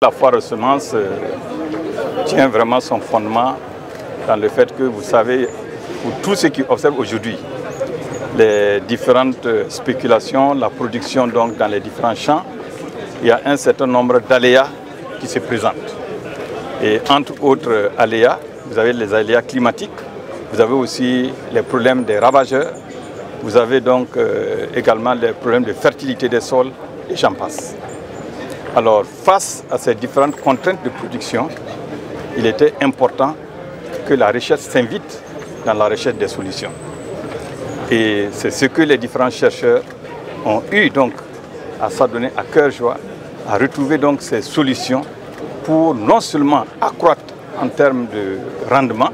La foire aux semences tient vraiment son fondement dans le fait que vous savez, pour tous ceux qui observent aujourd'hui les différentes spéculations, la production donc dans les différents champs, il y a un certain nombre d'aléas qui se présentent. Et entre autres aléas, vous avez les aléas climatiques, vous avez aussi les problèmes des ravageurs, vous avez donc également les problèmes de fertilité des sols et j'en passe. Alors, face à ces différentes contraintes de production, il était important que la recherche s'invite dans la recherche des solutions. Et c'est ce que les différents chercheurs ont eu donc à s'adonner à cœur joie, à retrouver donc ces solutions pour non seulement accroître en termes de rendement,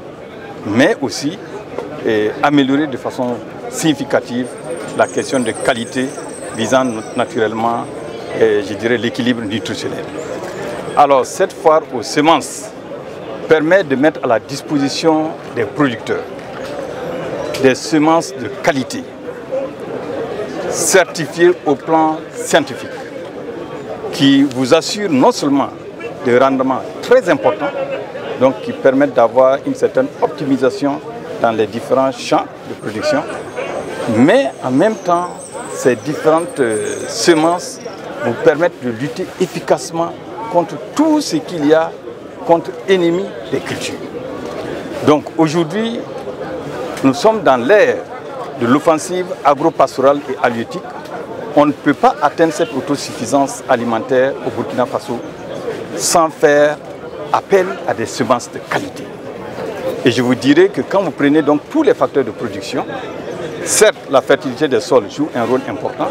mais aussi améliorer de façon significative la question de qualité visant naturellement je dirais l'équilibre nutritionnel. Alors cette foire aux semences permet de mettre à la disposition des producteurs des semences de qualité, certifiées au plan scientifique, qui vous assurent non seulement des rendements très importants, donc qui permettent d'avoir une certaine optimisation dans les différents champs de production, mais en même temps, ces différentes semences vous permettent de lutter efficacement contre tout ce qu'il y a contre ennemis des cultures. Donc aujourd'hui, nous sommes dans l'ère de l'offensive agro-pastorale et halieutique. On ne peut pas atteindre cette autosuffisance alimentaire au Burkina Faso sans faire appel à des semences de qualité. Et je vous dirais que quand vous prenez donc tous les facteurs de production, certes la fertilité des sols joue un rôle important,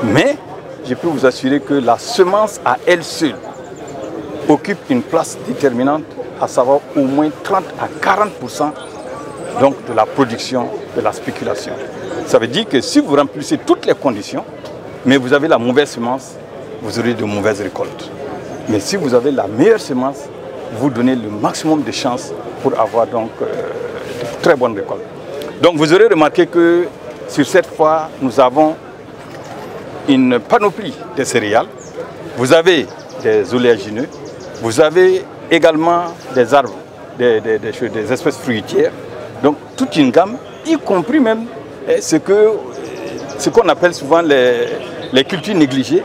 mais je peux vous assurer que la semence à elle seule occupe une place déterminante, à savoir au moins 30 à 40% donc de la production, de la spéculation. Ça veut dire que si vous remplissez toutes les conditions, mais vous avez la mauvaise semence, vous aurez de mauvaises récoltes. Mais si vous avez la meilleure semence, vous donnez le maximum de chances pour avoir donc de très bonnes récoltes. Donc vous aurez remarqué que sur cette foire, nous avons une panoplie de céréales. Vous avez des oléagineux, vous avez également des arbres, des espèces fruitières. Donc toute une gamme, y compris même ce qu'on appelle souvent les cultures négligées.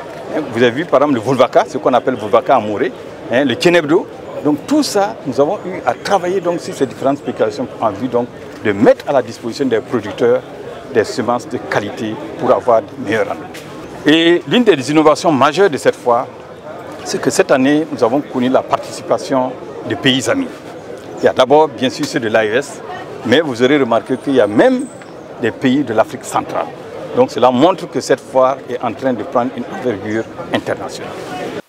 Vous avez vu par exemple le Volvaca, ce qu'on appelle Volvaca amoré, le Kenebdo. Donc tout ça, nous avons eu à travailler donc sur ces différentes spéculations en vue donc de mettre à la disposition des producteurs des semences de qualité pour avoir de meilleurs rendements. Et l'une des innovations majeures de cette foire, c'est que cette année, nous avons connu la participation des pays amis. Il y a d'abord, bien sûr, ceux de l'AES, mais vous aurez remarqué qu'il y a même des pays de l'Afrique centrale. Donc cela montre que cette foire est en train de prendre une envergure internationale.